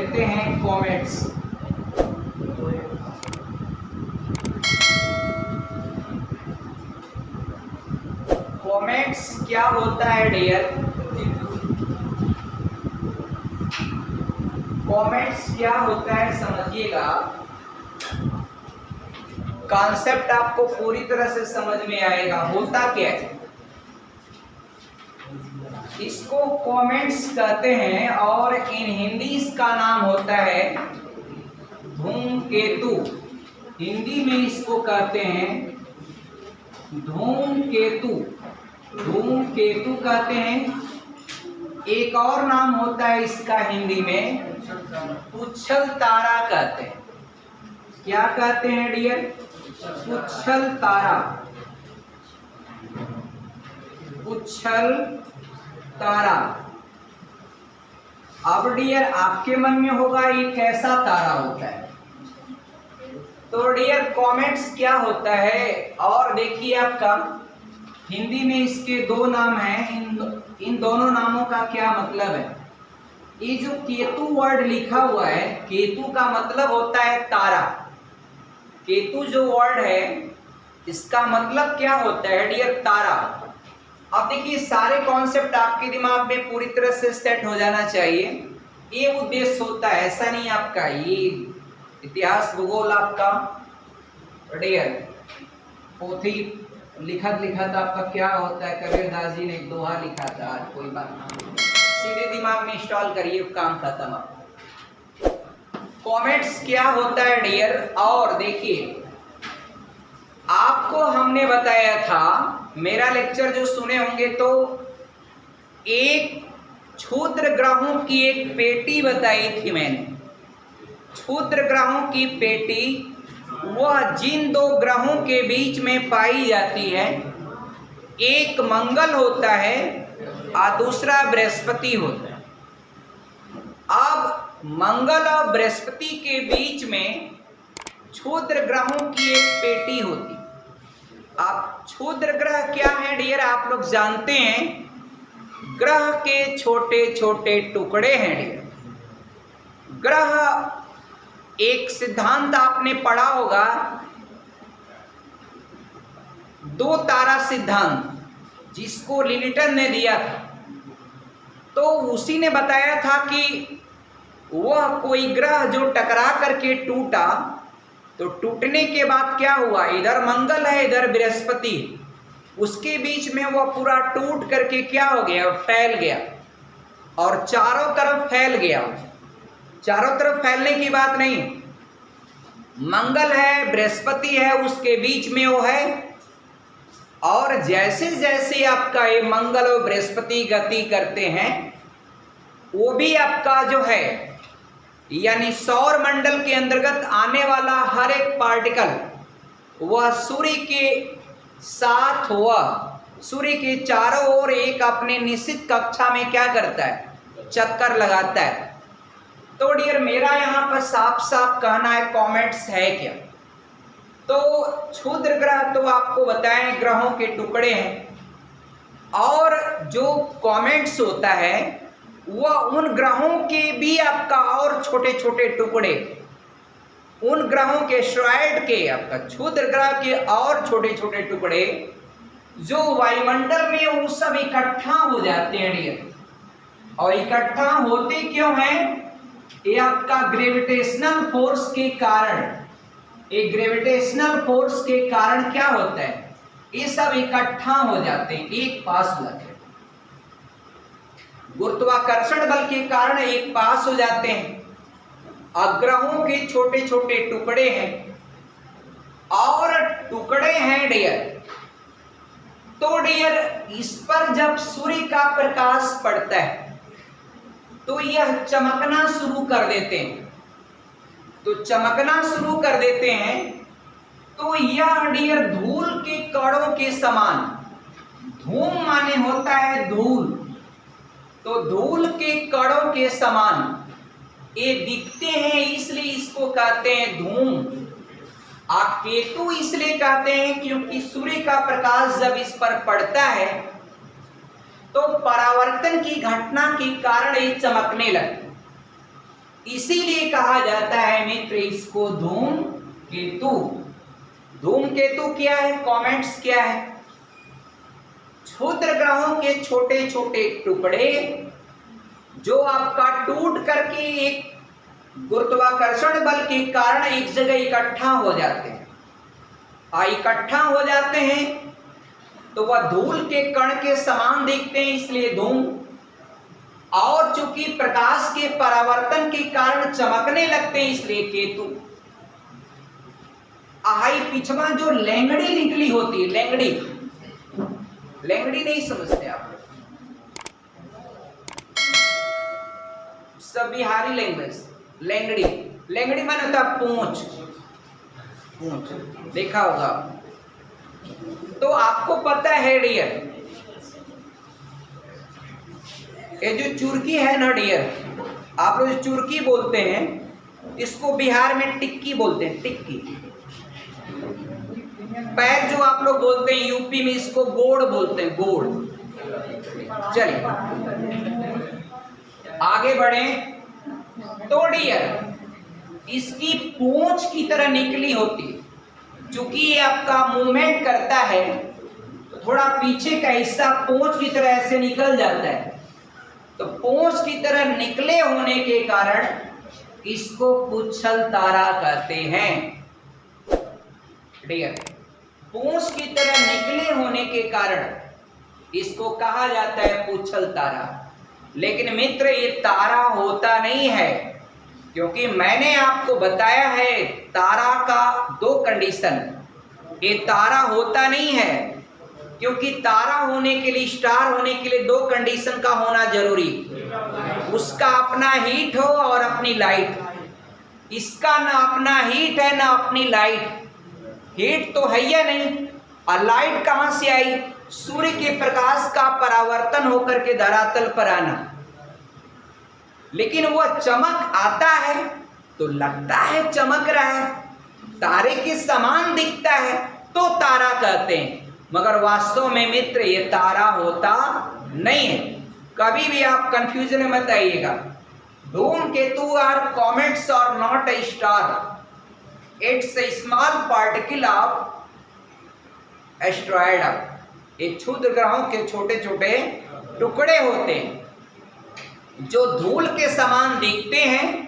लेते हैं comets. Comets क्या होता है डियर? कॉमेट्स क्या होता है समझिएगा, कॉन्सेप्ट आपको पूरी तरह से समझ में आएगा। होता क्या है, इसको कॉमेट्स कहते हैं और इन हिंदी इसका नाम होता है धूमकेतु। हिंदी में इसको कहते हैं धूमकेतु। धूमकेतु कहते हैं। एक और नाम होता है इसका हिंदी में पुच्छल तारा कहते हैं। क्या कहते हैं डियर? पुच्छल तारा। पुच्छल तारा। अब डियर आपके मन में होगा ये कैसा तारा होता है? तो डियर कॉमेट्स क्या होता है, और देखिए आपका हिंदी में इसके दो नाम हैं। इन दोनों नामों का क्या मतलब है? ये जो केतु वर्ड लिखा हुआ है, केतु का मतलब होता है तारा। केतु जो वर्ड है इसका मतलब क्या होता है डियर? तारा। अब देखिए सारे कॉन्सेप्ट आपके दिमाग में पूरी तरह से सेट हो जाना चाहिए, ये उद्देश्य होता है। ऐसा नहीं आपका ये इतिहास भूगोल आपका डियर पोथी लिखत आपका क्या होता है, कबीरदास जी ने एक दोहा लिखा था। आज कोई बात नहीं, सीधे दिमाग में इंस्टॉल करिए, काम खत्म। कॉमेट्स क्या होता है डियर? और देखिए आपको हमने बताया था, मेरा लेक्चर जो सुने होंगे तो एक क्षुद्र ग्रहों की एक पेटी बताई थी मैंने। क्षुद्र ग्रहों की पेटी वह जिन दो ग्रहों के बीच में पाई जाती है, एक मंगल होता है और दूसरा बृहस्पति होता है। अब मंगल और बृहस्पति के बीच में क्षुद्र ग्रहों की एक पेटी होती। अब क्षुद्र ग्रह क्या है डियर? आप लोग जानते हैं ग्रह के छोटे छोटे टुकड़े हैं डियर। ग्रह एक सिद्धांत आपने पढ़ा होगा, दो तारा सिद्धांत, जिसको न्यूटन ने दिया था। तो उसी ने बताया था कि वह कोई ग्रह जो टकरा करके टूटा, तो टूटने के बाद क्या हुआ, इधर मंगल है इधर बृहस्पति, उसके बीच में वह पूरा टूट करके क्या हो गया, फैल गया और चारों तरफ फैल गया। चारों तरफ फैलने की बात नहीं, मंगल है बृहस्पति है उसके बीच में वो है, और जैसे जैसे आपका ये मंगल और बृहस्पति गति करते हैं, वो भी आपका जो है यानी सौर मंडल के अंतर्गत आने वाला हर एक पार्टिकल वह सूर्य के साथ हुआ, सूर्य के चारों ओर एक अपने निश्चित कक्षा में क्या करता है, चक्कर लगाता है। तो डियर मेरा यहाँ पर साफ साफ कहना है कॉमेट्स है क्या? तो क्षुद्र ग्रह तो आपको बताएं ग्रहों के टुकड़े हैं, और जो कॉमेट्स होता है वह उन ग्रहों के भी आपका और छोटे छोटे टुकड़े, उन ग्रहों के एस्टेरॉयड के आपका क्षुद्र ग्रह के और छोटे छोटे टुकड़े जो वायुमंडल में वो सब इकट्ठा हो जाते हैं डियर। और इकट्ठा होते क्यों हैं? ये आपका ग्रेविटेशनल फोर्स के कारण, एक ग्रेविटेशनल फोर्स के कारण क्या होता है, ये सब इकट्ठा हो जाते हैं, एक पास हो जाते हैं। गुरुत्वाकर्षण बल के कारण एक पास हो जाते हैं। ग्रहों के छोटे छोटे टुकड़े हैं, और टुकड़े हैं डियर। तो डियर इस पर जब सूर्य का प्रकाश पड़ता है तो यह चमकना शुरू कर देते हैं। तो चमकना शुरू कर देते हैं तो यह डियर धूल के कणों के समान, धूम माने होता है धूल, तो धूल के कणों के समान ये दिखते हैं, इसलिए इसको कहते हैं धूम। केतु इसलिए कहते हैं क्योंकि सूर्य का प्रकाश जब इस पर पड़ता है तो परावर्तन की घटना के कारण ये चमकने लगते। इसीलिए कहा जाता है मित्र इसको धूमकेतु। धूमकेतु क्या है? कॉमेट्स क्या है? क्षुद्र ग्रहों के छोटे छोटे टुकड़े जो आपका टूट करके एक गुरुत्वाकर्षण बल के कारण एक जगह इकट्ठा हो जाते हैं। इकट्ठा हो जाते हैं तो वह धूल के कण के समान दिखते हैं, इसलिए धूम। और चूंकि प्रकाश के परावर्तन के कारण चमकने लगते हैं, इसलिए केतु। पिछवा जो लेंगड़ी निकली होती है, लेंगड़ी, लेंगड़ी नहीं समझते आप सब बिहारी लैंग्वेज। लेंगड़ी, लेंगड़ी माने होता है पूंछ, पूंछ देखा होगा। तो आपको पता है डियर, ये जो चुरकी है ना डियर, आप लोग चुरकी बोलते हैं, इसको बिहार में टिक्की बोलते हैं, टिक्की। पैर जो आप लोग बोलते हैं यूपी में इसको गोड़ बोलते हैं, गोड़। चलिए आगे बढ़े तो डियर इसकी पूंछ की तरह निकली होती है। चूंकि ये आपका मूवमेंट करता है तो थोड़ा पीछे का हिस्सा पूंछ की तरह ऐसे निकल जाता है। तो पूंछ की तरह निकले होने के कारण इसको पुच्छल तारा कहते हैं डियर। पूंछ की तरह निकले होने के कारण इसको कहा जाता है पुच्छल तारा। लेकिन मित्र ये तारा होता नहीं है, क्योंकि मैंने आपको बताया है तारा का दो कंडीशन। ये तारा होता नहीं है क्योंकि तारा होने के लिए, स्टार होने के लिए दो कंडीशन का होना जरूरी, उसका अपना हीट हो और अपनी लाइट। इसका ना अपना हीट है ना अपनी लाइट। हीट तो है या नहीं, और लाइट कहां से आई? सूर्य के प्रकाश का परावर्तन होकर के धरातल पर आना। लेकिन वह चमक आता है तो लगता है चमक रहा है, तारे के समान दिखता है तो तारा कहते हैं, मगर वास्तव में मित्र ये तारा होता नहीं है। कभी भी आप कंफ्यूजन में मत आइएगा। धूमकेतु आर कॉमेट्स और not a star, it's a small particle of asteroid. ये क्षुद्र ग्रहों के छोटे छोटे टुकड़े होते हैं जो धूल के समान दिखते हैं,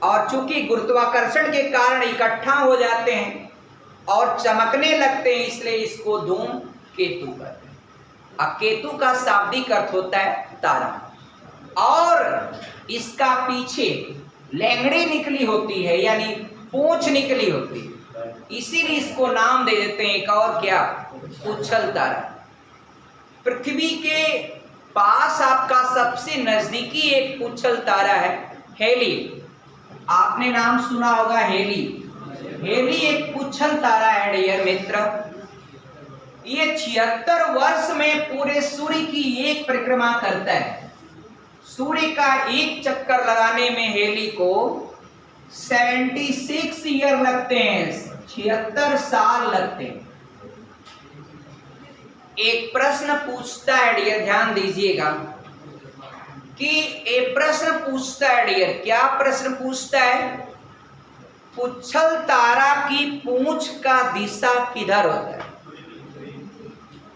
और चूंकि गुरुत्वाकर्षण के कारण इकट्ठा हो जाते हैं और चमकने लगते हैं, इसलिए इसको धूमकेतु कहते हैं। केतु का शाब्दिक अर्थ होता है तारा। और इसका पीछे लेंगड़ी निकली होती है, यानी पूंछ निकली होती है, इसीलिए इसको नाम दे देते हैं एक और क्या, पुच्छल तारा। पृथ्वी के पास आपका सबसे नजदीकी एक पुच्छल तारा है हेली। आपने नाम सुना होगा हेली। हेली एक पुच्छल तारा है डियर मित्र। ये 76 वर्ष में पूरे सूर्य की एक परिक्रमा करता है। सूर्य का एक चक्कर लगाने में हेली को 76 ईयर लगते हैं, 76 साल लगते हैं। एक प्रश्न पूछता है डियर, ध्यान दीजिएगा कि एक प्रश्न पूछता है डियर, क्या प्रश्न पूछता है? पुच्छल तारा की पूंछ का दिशा किधर होता है?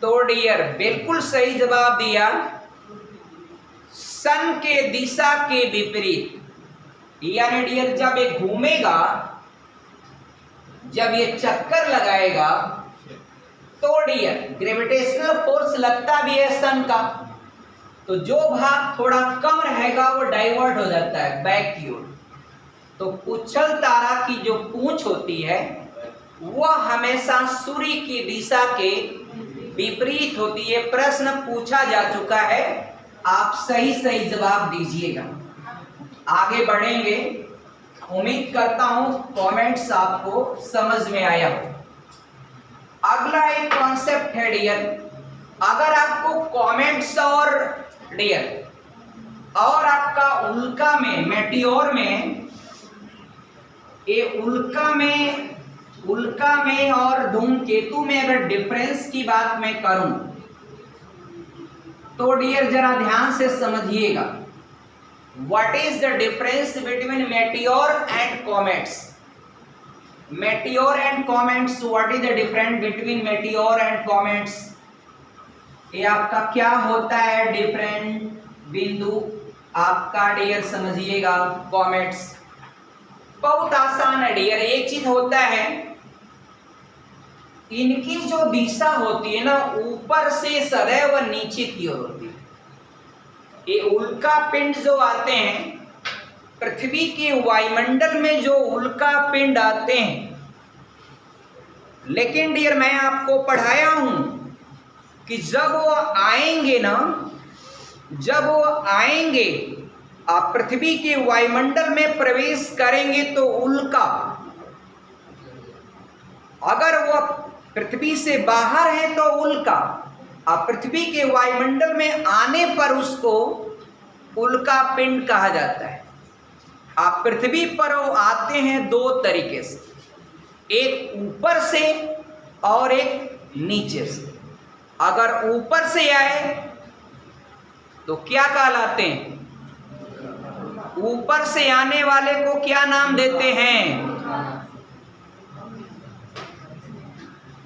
तो डियर बिल्कुल सही जवाब दिया, सन के दिशा के विपरीत। यानी डियर जब ये घूमेगा, जब ये चक्कर लगाएगा, तो डियर ग्रेविटेशनल फोर्स लगता भी है सन का, तो जो भाग थोड़ा कम रहेगा वो डाइवर्ट हो जाता है बैक की ओर। तो पुच्छल तारा की जो पूंछ होती है वह हमेशा सूर्य की दिशा के विपरीत होती है। प्रश्न पूछा जा चुका है, आप सही सही जवाब दीजिएगा। आगे बढ़ेंगे, उम्मीद करता हूं कमेंट्स आपको समझ में आया हो। अगला एक कॉन्सेप्ट है डियर, अगर आपको कमेंट्स और डियर और आपका उल्का में, मेटियोर में, ये उल्का में और धूमकेतु में अगर डिफरेंस की बात मैं करूं तो डियर जरा ध्यान से समझिएगा। What is the difference between meteor and comets? Meteor and comets, what is the difference between meteor and comets? ये आपका क्या होता है डिफरेंट बिंदु आपका डियर, समझिएगा। कॉमेट्स बहुत आसान है डियर। एक चीज होता है, इनकी जो दिशा होती है ना, ऊपर से सदैव नीचे की ओर होती है। ये उल्का पिंड जो आते हैं पृथ्वी के वायुमंडल में, जो उल्का पिंड आते हैं, लेकिन डियर मैं आपको पढ़ाया हूं कि जब वो आएंगे ना, जब वो आएंगे आप पृथ्वी के वायुमंडल में प्रवेश करेंगे तो उल्का, अगर वो पृथ्वी से बाहर है तो उल्का, अब पृथ्वी के वायुमंडल में आने पर उसको उल्का पिंड कहा जाता है। आप पृथ्वी पर वो आते हैं दो तरीके से, एक ऊपर से और एक नीचे से। अगर ऊपर से आए तो क्या कहलाते हैं? ऊपर से आने वाले को क्या नाम देते हैं?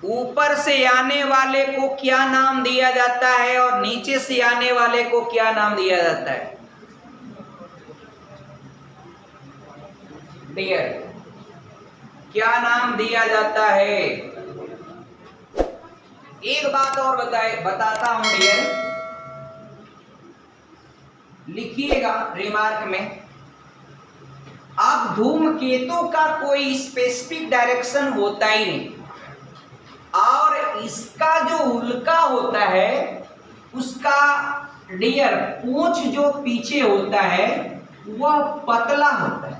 ऊपर से आने वाले को क्या नाम दिया जाता है और नीचे से आने वाले को क्या नाम दिया जाता है डियर? क्या नाम दिया जाता है? एक बात और बताता हूं डियर, लिखिएगा रिमार्क में। अब धूमकेतु का कोई स्पेसिफिक डायरेक्शन होता ही नहीं, और इसका जो उल्का होता है उसका डियर पूंछ जो पीछे होता है वह पतला होता है,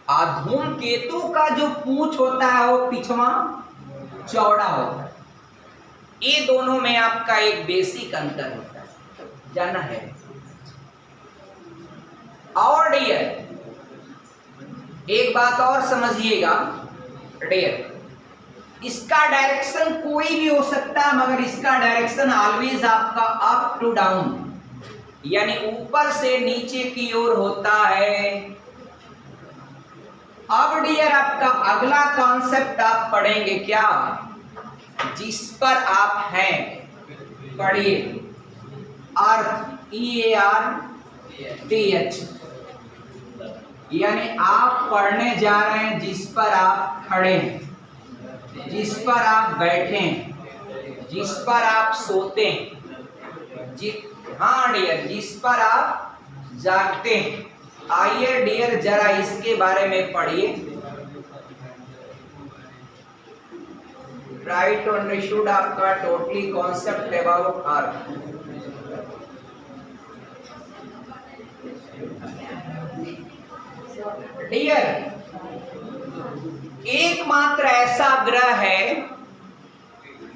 और धूमकेतु का जो पूंछ होता है वो पिछवा चौड़ा होता है। ये दोनों में आपका एक बेसिक अंतर होता है, जाना है। और डियर एक बात और समझिएगा डियर, इसका डायरेक्शन कोई भी हो सकता है, मगर इसका डायरेक्शन ऑलवेज आपका अप टू डाउन, यानी ऊपर से नीचे की ओर होता है। अब डियर आपका अगला कॉन्सेप्ट आप पढ़ेंगे क्या, जिस पर आप हैं, पढ़िए, अर्थ, EARTH, यानी आप पढ़ने जा रहे हैं जिस पर आप खड़े हैं, जिस पर आप बैठे हैं, जिस पर आप सोते हैं, हाँ डियर, जिस पर आप जागते हैं। आइए डियर जरा इसके बारे में पढ़िए। राइट टू अंडरस्टूड आपका totally concept about earth. Dear एकमात्र ऐसा ग्रह है,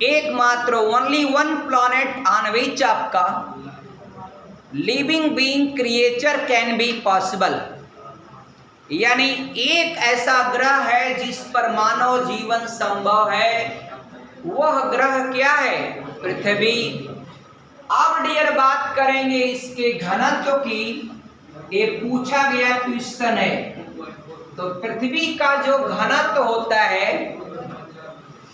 एकमात्र only one planet on which आपका living being creature can be possible, यानी एक ऐसा ग्रह है जिस पर मानव जीवन संभव है। वह ग्रह क्या है? पृथ्वी। अब डियर बात करेंगे इसके घनत्व की, ये पूछा गया क्वेश्चन है। तो पृथ्वी का जो घनत्व होता है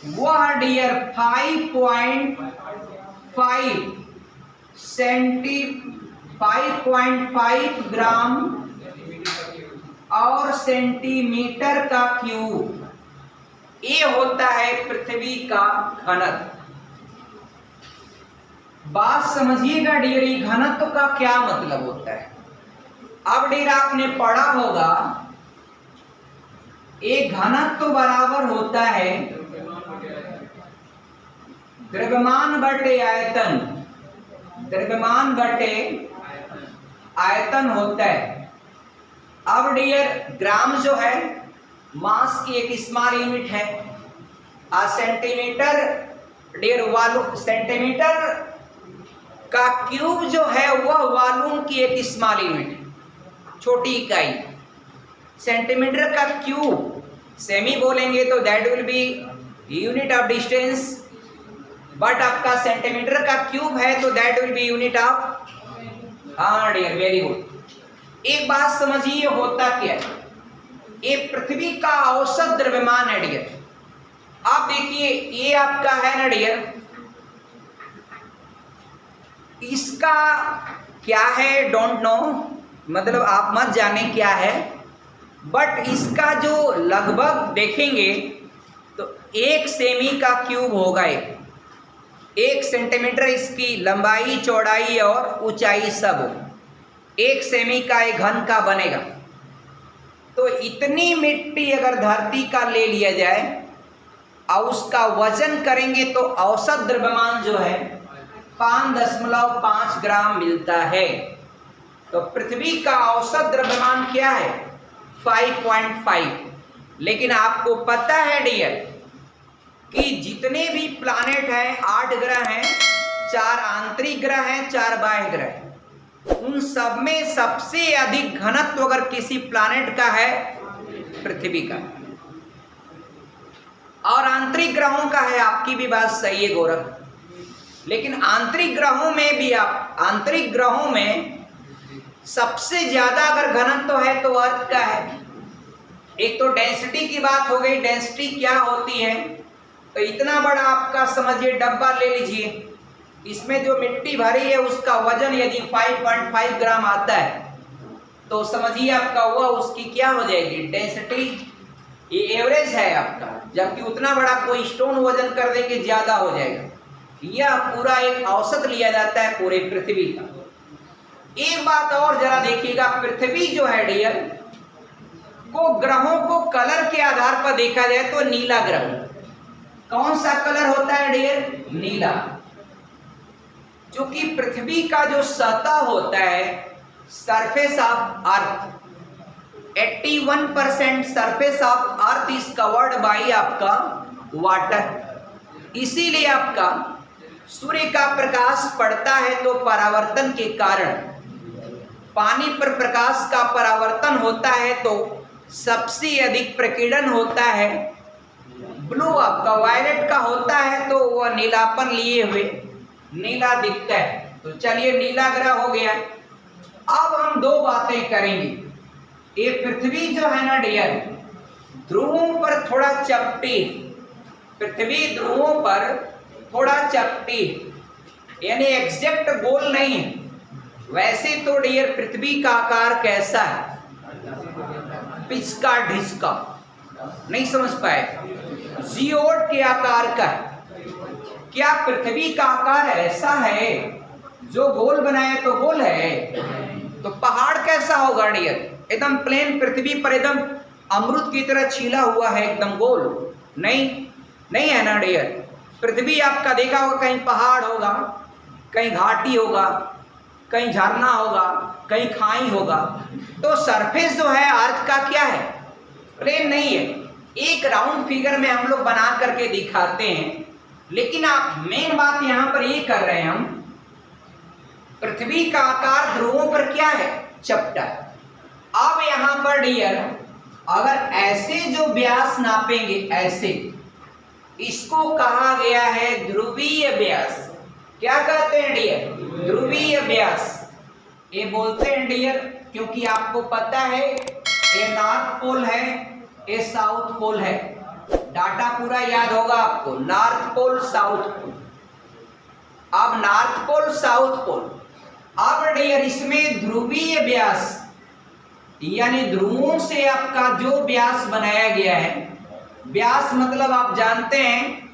वह डियर 5.5 ग्राम और सेंटीमीटर का क्यूब, ये होता है पृथ्वी का घनत्व। बात समझिएगा डियर, ये घनत्व का क्या मतलब होता है। अब डियर आपने पढ़ा होगा एक घनत्व बराबर होता है द्रव्यमान बटे आयतन, द्रव्यमान बटे आयतन होता है। अब डियर ग्राम जो है मास की एक स्मॉल यूनिट है, और सेंटीमीटर डियर वॉल्यूम, सेंटीमीटर का क्यूब जो है वह वॉल्यूम की एक स्मॉल यूनिट है, छोटी इकाई। सेंटीमीटर का क्यूब सेमी बोलेंगे तो that will be unit of distance, but आपका सेंटीमीटर का क्यूब है तो that will be unit of, हाँ डियर वेरी गुड, एक बात समझिए होता क्या है, ये पृथ्वी का औसत द्रव्यमान है डियर। आप देखिए ये आपका है ना डियर, इसका क्या है डोंट नो, मतलब आप मत जाने क्या है, बट इसका जो लगभग देखेंगे तो 1 सेमी का क्यूब होगा। 1 सेंटीमीटर इसकी लंबाई चौड़ाई और ऊंचाई सब 1 सेमी का एक घन का बनेगा। तो इतनी मिट्टी अगर धरती का ले लिया जाए और उसका वजन करेंगे तो औसत द्रव्यमान जो है 5.5 ग्राम मिलता है। तो पृथ्वी का औसत द्रव्यमान क्या है 5.5। लेकिन आपको पता है डियर कि जितने भी प्लैनेट हैं 8 ग्रह हैं, 4 आंतरिक ग्रह हैं, 4 बाह्य ग्रह हैं, उन सब में सबसे अधिक घनत्व अगर किसी प्लैनेट का है पृथ्वी का, और आंतरिक ग्रहों का है। आपकी भी बात सही है गौरव, लेकिन आंतरिक ग्रहों में भी आंतरिक ग्रहों में सबसे ज्यादा अगर घनत्व है तो अर्थ का है। एक तो डेंसिटी की बात हो गई, डेंसिटी क्या होती है, तो इतना बड़ा आपका समझिए डब्बा ले लीजिए, इसमें जो मिट्टी भरी है उसका वजन यदि 5.5 ग्राम आता है तो समझिए आपका हुआ उसकी क्या हो जाएगी डेंसिटी, ये एवरेज है आपका, जबकि उतना बड़ा कोई स्टोन वजन कर देंगे ज्यादा हो जाएगा। यह पूरा एक औसत लिया जाता है पूरे पृथ्वी का। एक बात और जरा देखिएगा, पृथ्वी जो है डियर को ग्रहों को कलर के आधार पर देखा जाए तो नीला ग्रह, कौन सा कलर होता है डियर, नीला। क्योंकि पृथ्वी का जो सतह होता है surface of earth, 81% surface of earth is covered by आपका वाटर। इसीलिए आपका सूर्य का प्रकाश पड़ता है तो परावर्तन के कारण पानी पर प्रकाश का परावर्तन होता है तो सबसे अधिक प्रकीर्णन होता है। ब्लू आपका वायलेट का होता है तो वह नीलापन लिए हुए नीला दिखता है। तो चलिए नीला ग्रह हो गया। अब हम 2 बातें करेंगे। ये पृथ्वी जो है ना डियर ध्रुवों पर थोड़ा चपटी, पृथ्वी ध्रुवों पर थोड़ा चपटी, यानी एग्जैक्ट गोल नहीं है। वैसे तो डियर पृथ्वी का आकार कैसा है, पिचका ढिचका, नहीं समझ पाए, जियोड के आकार का है। क्या पृथ्वी का आकार ऐसा है जो गोल बनाए तो गोल है? तो पहाड़ कैसा होगा डियर, एकदम प्लेन पृथ्वी पर एकदम अमृत की तरह छीला हुआ है, एकदम गोल नहीं है ना डियर। पृथ्वी आपका देखा होगा कहीं पहाड़ होगा, कहीं घाटी होगा, कहीं झरना होगा, कहीं खाई होगा। तो सरफेस जो है अर्थ का क्या है, प्लेन नहीं है। एक राउंड फिगर में हम लोग बना करके दिखाते हैं, लेकिन आप मेन बात यहां पर ये कर रहे हैं हम, पृथ्वी का आकार ध्रुवों पर क्या है, चपटा। अब यहां पर डियर अगर ऐसे जो व्यास नापेंगे ऐसे, इसको कहा गया है ध्रुवीय व्यास। क्या कहते हैं डियर, ध्रुवीय व्यास। ये बोलते हैं डियर क्योंकि आपको पता है ये नॉर्थ पोल है, ये साउथ पोल है। डाटा पूरा याद होगा आपको, नॉर्थ पोल साउथ पोल। अब नॉर्थ पोल साउथ पोल, अब डियर इसमें ध्रुवीय व्यास यानी ध्रुवों से आपका जो व्यास बनाया गया है, व्यास मतलब आप जानते हैं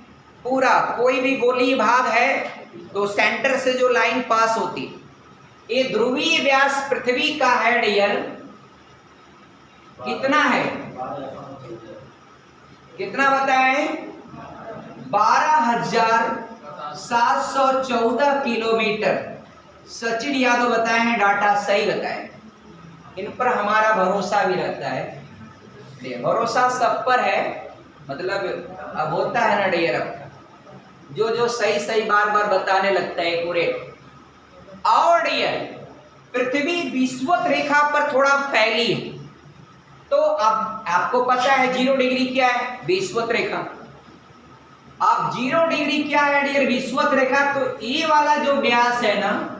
पूरा कोई भी गोलीय भाग है तो सेंटर से जो लाइन पास होती है, ये ध्रुवीय व्यास पृथ्वी का है डियर कितना है, कितना बताएं, 12,714 किलोमीटर। सचिन यादव बताए हैं, डाटा सही बताए, इन पर हमारा भरोसा भी रहता है। भरोसा सब पर है, मतलब अब होता है ना डियर, जो सही बार बताने लगता है पूरे। और डियर पृथ्वी विषुवत रेखा पर थोड़ा फैली है, तो अब आपको पता है 0 डिग्री क्या है, विषुवत रेखा। अब 0 डिग्री क्या है डियर, विषुवत रेखा। तो ये वाला जो व्यास है ना,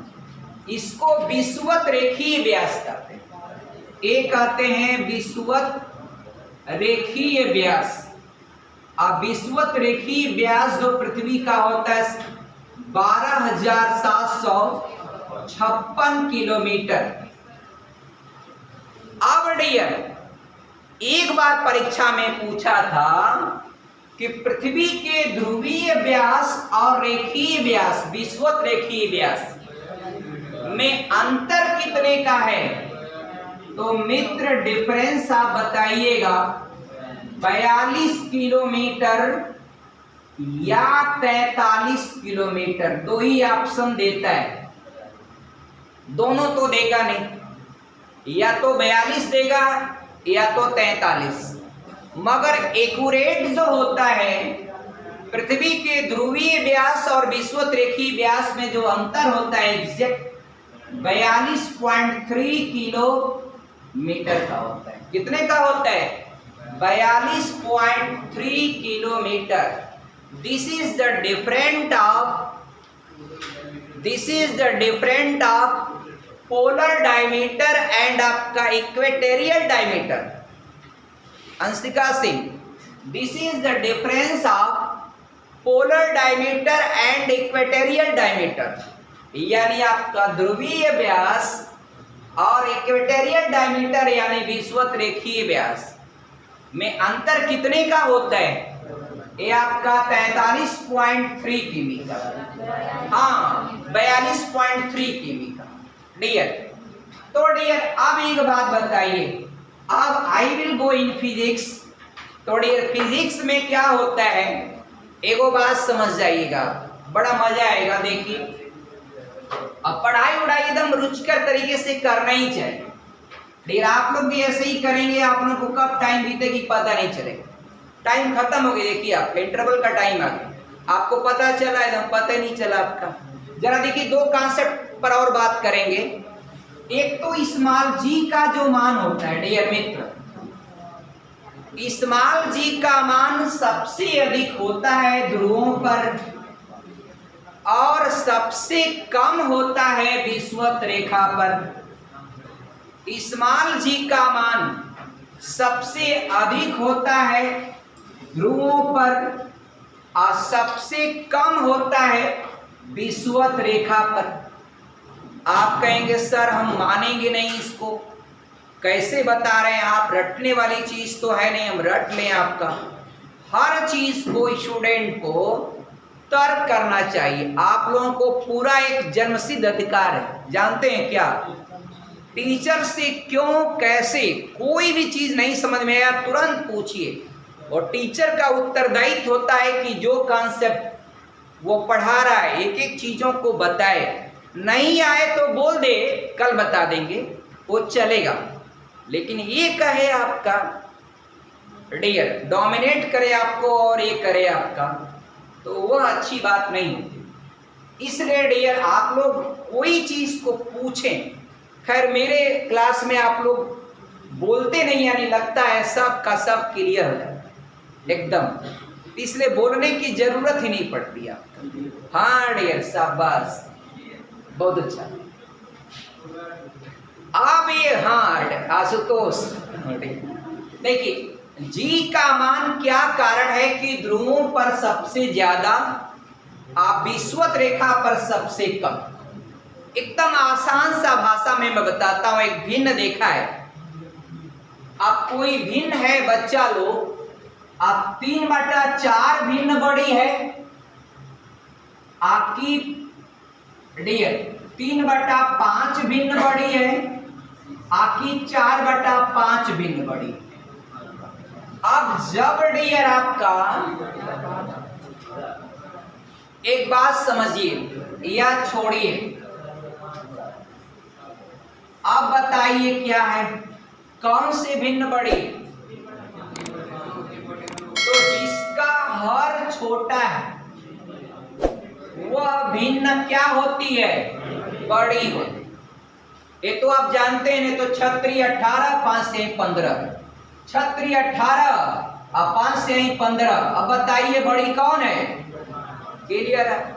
इसको विषुवत रेखीय व्यास कहते हैं। एक कहते हैं विषुवत रेखीय व्यास। अब विषुवत रेखीय व्यास जो पृथ्वी का होता है 12,756 किलोमीटर। अब डियर एक बार परीक्षा में पूछा था कि पृथ्वी के ध्रुवीय व्यास और रेखीय व्यास, विषुवत रेखीय व्यास में अंतर कितने का है? तो मित्र डिफरेंस आप बताइएगा 42 किलोमीटर या 43 किलोमीटर, दो ही ऑप्शन देता है, दोनों तो देगा नहीं, या तो 42 देगा या तो 43। मगर एक्यूरेट जो होता है पृथ्वी के ध्रुवीय व्यास और विषुवत रेखीय व्यास में जो अंतर होता है एग्जैक्ट 42.3 किलोमीटर का होता है। कितने का होता है? 42.3 kilometre. This is the different of polar diameter and आपका equatorial diameter. Anshika Singh, this is the difference of polar diameter and equatorial diameter, यानी आपका ध्रुवीय व्यास और इक्वेटोरियल डायमीटर यानी विषुवत रेखीय व्यास में अंतर कितने का होता है? ये आपका 43.3 किमी का, हाँ 42.3 किमी का डियर। तो डियर अब एक बात बताइए, अब I will go in physics. तो डियर फिजिक्स में क्या होता है, एगो बात समझ जाइएगा, बड़ा मजा आएगा। देखिए अब पढ़ाई उड़ाई एकदम रुचिकर तरीके से करना ही चाहिए डियर। आप लोग भी ऐसे ही करेंगे, आप लोग को कब टाइम बीतेगी पता नहीं चलेगा। टाइम खत्म हो गया, देखिए आप इंटरवल का टाइम आ गया, आपको पता चला एकदम पता नहीं चला आपका। जरा देखिए दो कॉन्सेप्ट पर और बात करेंगे। एक तो स्मॉल जी का जो मान होता है डियर मित्र, स्मॉल जी का मान सबसे अधिक होता है ध्रुवों पर और सबसे कम होता है विषुवत रेखा पर। स्मॉल जी का मान सबसे अधिक होता है ध्रुवों पर और सबसे कम होता है विषुवत रेखा पर। आप कहेंगे सर हम मानेंगे नहीं इसको, कैसे बता रहे हैं आप, रटने वाली चीज तो है नहीं, हम रट लें आपका। हर चीज को स्टूडेंट को तर्क करना चाहिए। आप लोगों को पूरा एक जन्मसिद्ध अधिकार है, जानते हैं क्या? टीचर से क्यों कैसे कोई भी चीज नहीं समझ में आया तुरंत पूछिए, और टीचर का उत्तरदायित्व होता है कि जो कॉन्सेप्ट वो पढ़ा रहा है एक एक चीजों को बताए। नहीं आए तो बोल दे कल बता देंगे, वो चलेगा। लेकिन ये कहे आपका डियर डोमिनेट करे आपको और ये करे आपका, तो वह अच्छी बात नहीं होती। इसलिए डियर आप लोग कोई चीज को पूछें। खैर मेरे क्लास में आप लोग बोलते नहीं, यानी लगता है सब का सब क्लियर हो जाता है एकदम, इसलिए बोलने की जरूरत ही नहीं पड़ती आपको। हाँ डियर शाबाश, बहुत अच्छा। अब ये हाँ आशुतोष देखिए जी का मान क्या कारण है कि ध्रुवों पर सबसे ज्यादा आप विषुवत रेखा पर सबसे कम। एकदम आसान सा भाषा में मैं बताता हूं, एक भिन्न देखा है। आप कोई भिन्न है बच्चा लोग, आप 3/4 भिन्न बड़ी है आपकी डियर, 3/5 भिन्न बड़ी है आपकी, 4/5 भिन्न बड़ी। अब जब डियर आपका एक बात समझिए या छोड़िए, अब बताइए क्या है, कौन से भिन्न बड़ी? तो जिसका हर छोटा है वह भिन्न क्या होती है? बड़ी होती। ये तो आप जानते हैं, नहीं तो 6 × 18 5 से 15, 6 × 18 और 5 से 15। अब बताइए बड़ी कौन है? क्लियर है?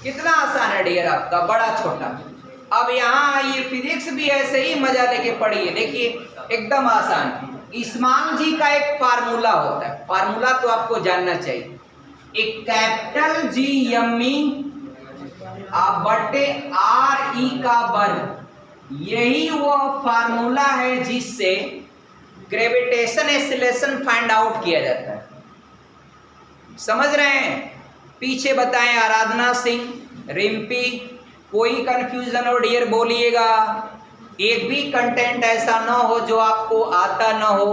कितना आसान है डियर आपका, बड़ा छोटा। अब यहाँ ये फिजिक्स भी ऐसे ही मजा लेके पढ़िए, देखिए एकदम आसान। स्मॉल जी का एक फार्मूला होता है, फार्मूला तो आपको जानना चाहिए। एक कैपिटल जी यम्मी बटे आर ई का वर्ग, यही वो फार्मूला है जिससे ग्रेविटेशन एक्सीलरेशन फाइंड आउट किया जाता है। समझ रहे हैं? पीछे बताएं आराधना सिंह, रिम्पी, कोई कंफ्यूजन हो डियर बोलिएगा। एक भी कंटेंट ऐसा ना हो जो आपको आता ना हो,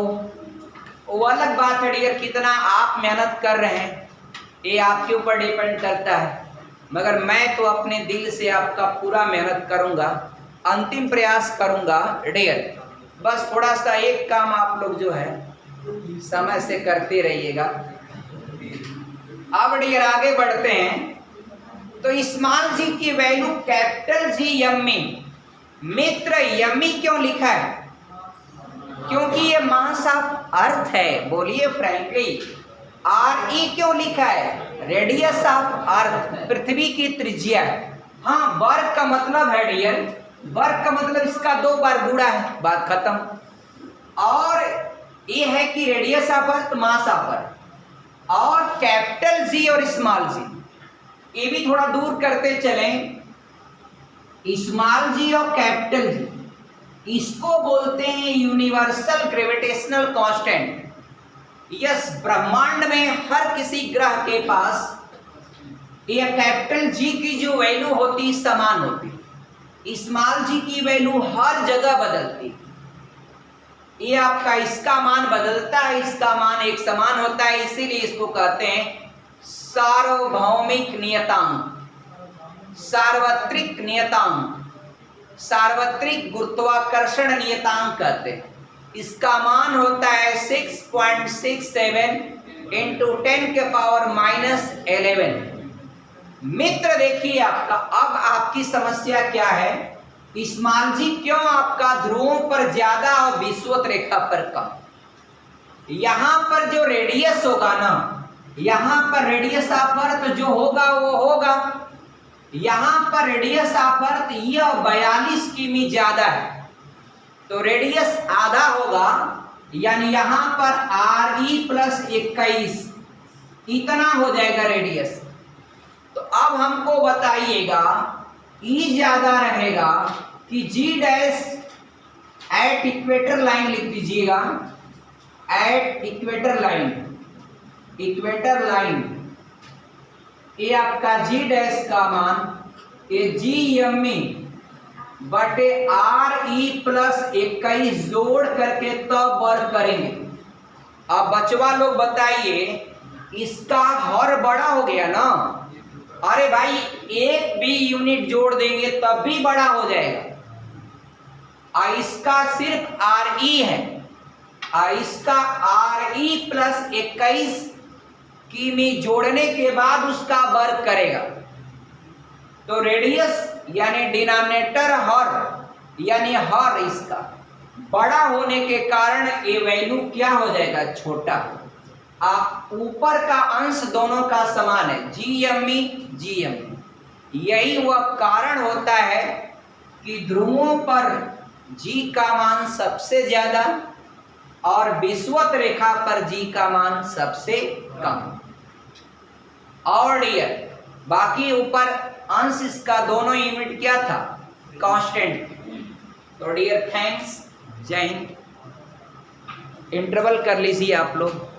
वो अलग बात है डियर। कितना आप मेहनत कर रहे हैं ये आपके ऊपर डिपेंड करता है, मगर मैं तो अपने दिल से आपका पूरा मेहनत करूंगा, अंतिम प्रयास करूंगा डियर। बस थोड़ा सा एक काम आप लोग जो है समय से करते रहिएगा। अब डियर आगे बढ़ते हैं। तो स्मॉल जी की वैल्यू कैपिटल जी यम्मी। मित्र यम्मी क्यों लिखा है? क्योंकि ये मास ऑफ अर्थ है, बोलिए फ्रैंकली। आर ई क्यों लिखा है? रेडियस ऑफ अर्थ, पृथ्वी की त्रिज्या है। हाँ, वर्ग का मतलब है डियर, वर्ग का मतलब इसका 2 बार गुणा है, बात खत्म। और ये है कि radius of earth, mass of earth. और कैपिटल जी और स्मॉल जी ये भी थोड़ा दूर करते चलें। स्मॉल जी और कैपिटल जी, इसको बोलते हैं यूनिवर्सल ग्रेविटेशनल कांस्टेंट। यस, ब्रह्मांड में हर किसी ग्रह के पास यह कैपिटल जी की जो वैल्यू होती समान होती, स्मॉल जी की वैल्यू हर जगह बदलती। ये आपका इसका मान बदलता है, इसका मान एक समान होता है, इसीलिए इसको कहते हैं सार्वभौमिक नियतांक, सार्वत्रिक नियतांक, सार्वत्रिक गुरुत्वाकर्षण नियतांक कहते हैं। इसका मान होता है 6.67 इंटू 10⁻⁻11। मित्र देखिए आपका, अब आपकी समस्या क्या है? स्मॉल जी क्यों आपका ध्रुवों पर ज्यादा और विषुवत रेखा पर कम? यहां पर जो रेडियस होगा ना, यहां पर रेडियस ऑफ अर्थ जो होगा वो होगा, यहां पर रेडियस ऑफ अर्थ यह 42 किमी ज्यादा है, तो रेडियस आधा होगा, यानी यहां पर आर ई प्लस 21 इतना हो जाएगा रेडियस। तो अब हमको बताइएगा ई ज्यादा रहेगा कि जी डैश एट इक्वेटर लाइन लिख दीजिएगा, at equator line, equator line ये आपका जी डैश का मान ये जी यम्मी बटे आर ई प्लस 21 जोड़ करके तब वर्क करेंगे। अब बचवा लोग बताइए, इसका हर बड़ा हो गया ना? अरे भाई, एक भी यूनिट जोड़ देंगे तब भी बड़ा हो जाएगा। इसका सिर्फ आर ई है, इसका आर ई प्लस 21 किमी जोड़ने के बाद उसका वर्क करेगा। तो रेडियस यानी डिनोमिनेटर हर यानी हर इसका बड़ा होने के कारण ये वैल्यू क्या हो जाएगा? छोटा। ऊपर का अंश दोनों का समान है, जी एम ई। यही वह कारण होता है कि ध्रुवों पर जी का मान सबसे ज्यादा और विषुवत रेखा पर जी का मान सबसे कम। और डियर बाकी ऊपर अंश इसका दोनों यूनिट क्या था? कांस्टेंट। तो डियर थैंक्स, जय हिंद। इंटरवल कर लीजिए आप लोग।